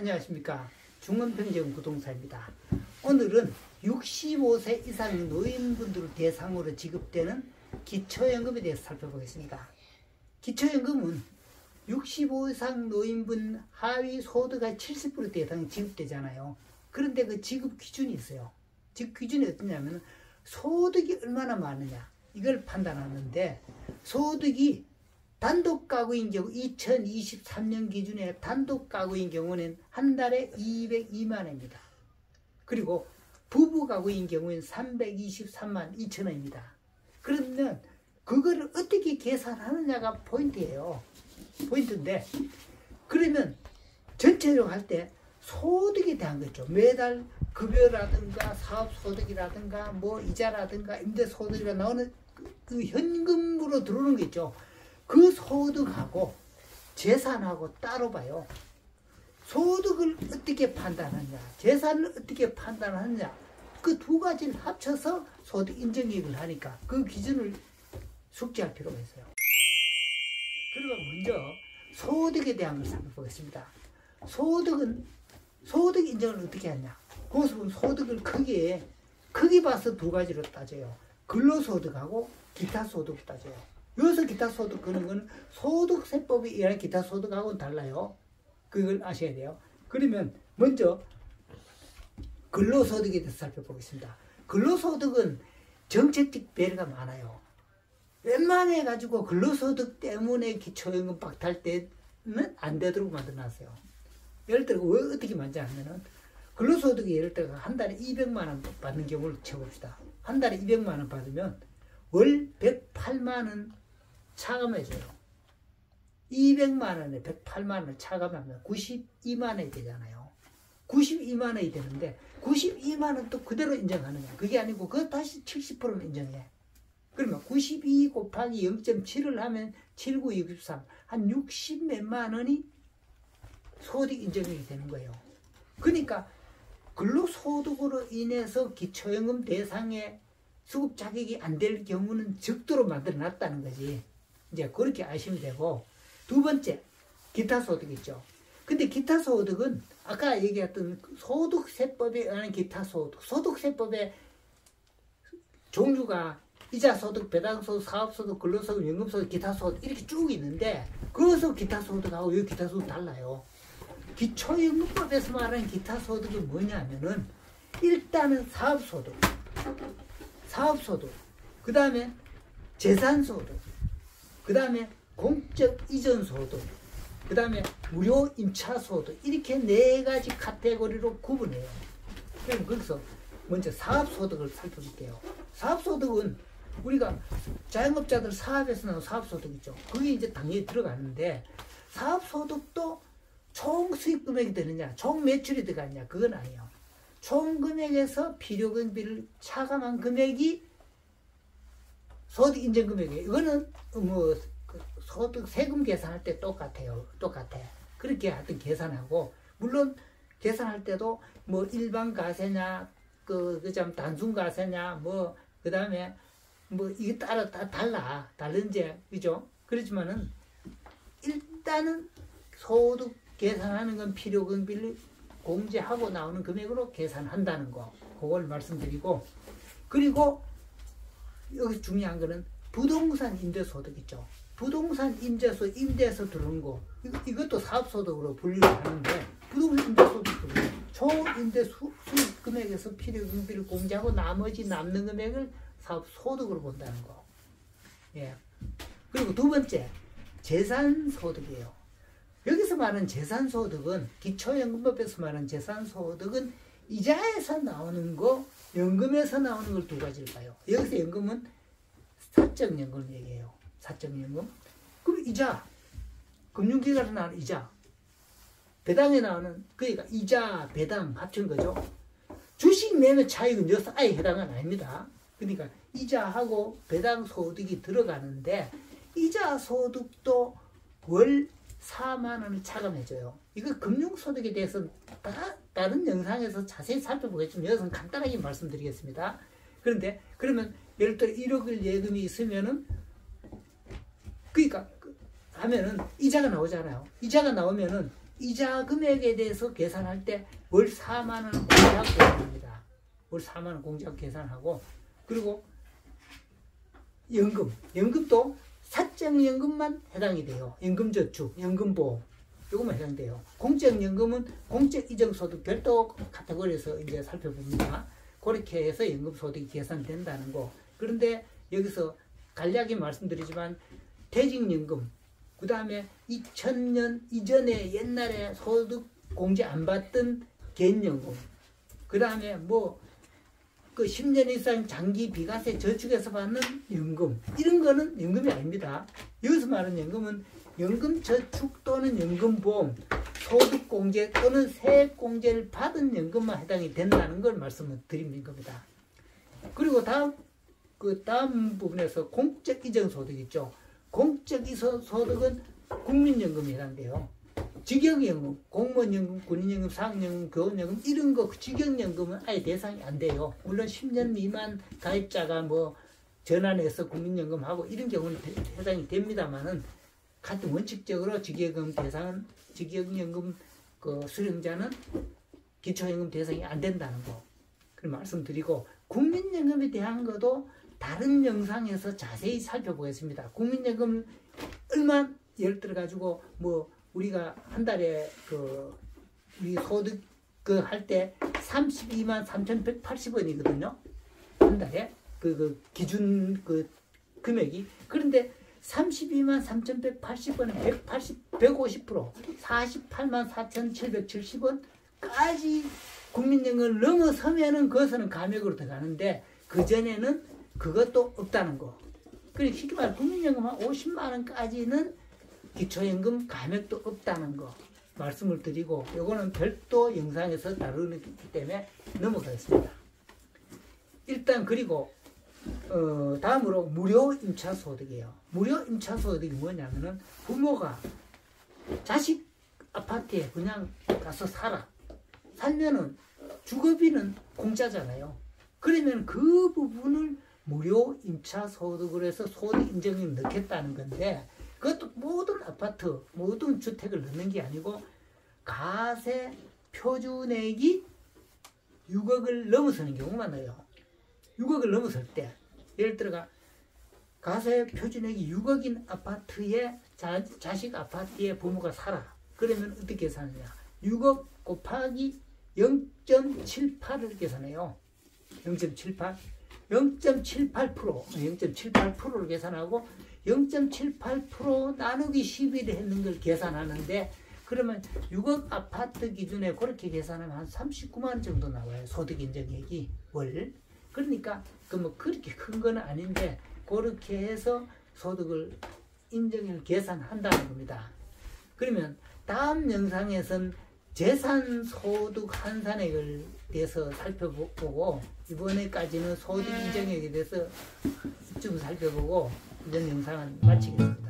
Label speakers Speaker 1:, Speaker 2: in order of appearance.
Speaker 1: 안녕하십니까. 중원평정 부동산입니다. 오늘은 65세 이상 노인분들을 대상으로 지급되는 기초연금에 대해서 살펴보겠습니다. 기초연금은 65 이상 노인분 하위 소득의 70% 대상 지급되잖아요. 그런데 그 지급 기준이 있어요. 지급 기준이 어떠냐면 소득이 얼마나 많으냐 이걸 판단하는데, 소득이 단독 가구인 경우 2023년 기준에 단독 가구인 경우는 한 달에 202만 원입니다. 그리고 부부 가구인 경우는 323만 2천 원입니다. 그러면 그거를 어떻게 계산하느냐가 포인트예요. 포인트인데, 그러면 전체적으로 할 때 소득에 대한 거죠. 매달 급여라든가 사업소득이라든가 뭐 이자라든가 임대소득이라 나오는 그 현금으로 들어오는 게 있죠. 그 소득하고 재산하고 따로 봐요. 소득을 어떻게 판단하느냐, 재산을 어떻게 판단하느냐, 그 두 가지를 합쳐서 소득 인정액을 하니까 그 기준을 숙지할 필요가 있어요. 그리고 먼저 소득에 대한 걸 살펴보겠습니다. 소득 인정을 어떻게 하냐. 그것은 소득을 크게 봐서 두 가지로 따져요. 근로소득하고 기타소득을 따져요. 여기서 기타소득 그런 건 소득세법에 의한 기타소득하고는 달라요. 그걸 아셔야 돼요. 그러면 먼저 근로소득에 대해서 살펴보겠습니다. 근로소득은 정책적 배려가 많아요. 웬만해 가지고 근로소득 때문에 기초연금 박탈 때는 안 되도록 만들어놨어요. 예를 들어 왜 어떻게 만지냐면은, 근로소득이 예를 들어 한 달에 200만 원 받는 경우를 쳐봅시다. 한 달에 200만 원 받으면 월 108만 원 차감해줘요. 200만 원에 108만 원을 차감하면 92만 원이 되잖아요. 92만 원이 되는데 92만 원 또 그대로 인정하느냐. 그게 아니고 그거 다시 70%는 인정해. 그러면 92 곱하기 0.7을 하면 7963, 한 60 몇만 원이 소득 인정이 되는 거예요. 그러니까 근로소득으로 인해서 기초연금 대상에 수급 자격이 안 될 경우는 적도로 만들어 놨다는 거지. 이제 그렇게 아시면 되고, 두 번째, 기타소득 있죠. 근데 기타소득은 아까 얘기했던 소득세법에 의한 기타소득, 소득세법의 종류가 이자소득, 배당소득, 사업소득, 근로소득, 연금소득, 기타소득 이렇게 쭉 있는데, 거기서 기타소득하고 여기 기타소득 달라요. 기초연금법에서 말하는 기타소득은 뭐냐면은, 일단은 사업소득, 그 다음에 재산소득, 그 다음에 공적 이전소득, 그 다음에 무료 임차소득, 이렇게 네 가지 카테고리로 구분해요. 그럼 거기서 먼저 사업소득을 살펴볼게요. 사업소득은 우리가 자영업자들 사업에서 나온 사업소득 있죠. 그게 이제 당연히 들어가는데, 사업소득도 총 수익금액이 되느냐, 총 매출이 들어가느냐, 그건 아니에요. 총 금액에서 필요금비를 차감한 금액이 소득 인정 금액이에요. 이거는 뭐 소득 세금 계산할 때 똑같아요. 그렇게 하여튼 계산하고, 물론 계산할 때도 뭐 일반 가세냐, 그좀 단순 가세냐, 뭐 그다음에 뭐 이게 따라 다 다른지, 그죠? 그렇지만은 일단은 소득 계산하는 건 필요금비를 공제하고 나오는 금액으로 계산한다는 거, 그걸 말씀드리고, 그리고 여기 중요한 거는 부동산 임대소득 있죠. 부동산 임대에서 들어오는 거, 이것도 사업소득으로 분류를 하는데, 부동산 임대소득도 총임대 수익 금액에서 필요금비를 공제하고 나머지 남는 금액을 사업소득으로 본다는 거. 예. 그리고 두 번째, 재산소득이에요. 여기서 말하는 재산소득은, 기초연금법에서 말하는 재산소득은 이자에서 나오는 거, 연금에서 나오는 걸 두 가지를 봐요. 여기서 연금은 사적연금을 얘기해요. 사적연금. 그리고 이자, 금융기관에서 나오는 이자, 배당에 나오는, 그러니까 이자, 배당 합친 거죠. 주식 매매 차익은 여기서 아예 해당은 아닙니다. 그러니까 이자하고 배당 소득이 들어가는데, 이자 소득도 월 4만 원을 차감해줘요. 이거 금융소득에 대해서 다른 영상에서 자세히 살펴보겠지만 여기서는 간단하게 말씀드리겠습니다. 그런데 그러면 예를 들어 1억을 예금이 있으면은, 그러니까 하면은 이자가 나오잖아요. 이자가 나오면은 이자 금액에 대해서 계산할 때 월 4만 원 공제하고 계산합니다. 월 4만 원 공제하고 계산하고, 그리고 연금도 사적연금만 해당이 돼요. 연금저축, 연금보험 이것만 해당돼요. 공적연금은 공적이정소득 별도 카테고리에서 이제 살펴봅니다. 그렇게 해서 연금소득이 계산된다는 거. 그런데 여기서 간략히 말씀드리지만 퇴직연금, 그 다음에 2000년 이전에 옛날에 소득 공제 안 받던 개인연금, 그 다음에 그 10년 이상 장기 비과세 저축에서 받는 연금, 이런 거는 연금이 아닙니다. 여기서 말하는 연금은 연금 저축 또는 연금보험, 소득 공제 또는 세액 공제를 받은 연금만 해당이 된다는 걸 말씀을 드리는 겁니다. 그리고 다음 부분에서 공적 이전 소득 있죠. 공적 이전 소득은 국민연금에 해당돼요. 직역연금, 공무원연금, 군인연금, 사학연금, 교원연금 이런 거 직역연금은 아예 대상이 안 돼요. 물론 10년 미만 가입자가 전환해서 국민연금하고 이런 경우는 해당이 됩니다만은 같은 원칙적으로 직역연금 대상은 직역연금 수령자는 기초연금 대상이 안 된다는 거 그걸 말씀드리고, 국민연금에 대한 것도 다른 영상에서 자세히 살펴보겠습니다. 국민연금 얼마 예를 들어 가지고 우리가 한 달에 우리 소득 할 때 32만 3,180원이거든요. 한 달에 기준 금액이. 그런데 32만 3,180원에 150%, 48만 4,770원까지 국민연금을 넘어서면은 그것은 감액으로 들어가는데 그전에는 그것도 없다는 거. 그러니까 쉽게 말해 국민연금 한 50만 원까지는 기초연금 감액도 없다는 거 말씀을 드리고, 이거는 별도 영상에서 다루기 때문에 넘어가겠습니다. 일단 그리고 다음으로 무료 임차소득이에요. 무료 임차소득이 뭐냐면은 부모가 자식 아파트에 그냥 가서 살면은 주거비는 공짜잖아요. 그러면 그 부분을 무료 임차소득으로 해서 소득인정을 넣겠다는 건데, 그것도 모든 아파트, 모든 주택을 넣는 게 아니고 가세 표준액이 6억을 넘어서는 경우가 많아요. 6억을 넘어설 때 예를 들어가 가세 표준액이 6억인 아파트에 자식 아파트에 부모가 살아. 그러면 어떻게 계산하냐? 6억 곱하기 0.78을 계산해요. 0.78. 0.78%를 계산하고 0.78% 나누기 11을 했는 걸 계산하는데, 그러면 6억 아파트 기준에 그렇게 계산하면 한 39만 정도 나와요. 소득 인정액이 월. 그러니까 그렇게 큰 건 아닌데 그렇게 해서 소득을 인정을 계산한다는 겁니다. 그러면 다음 영상에서는 재산소득 환산액을 대해서 살펴보고, 이번에까지는 소득 인정액에 대해서 좀 살펴보고 이전 영상은 마치겠습니다.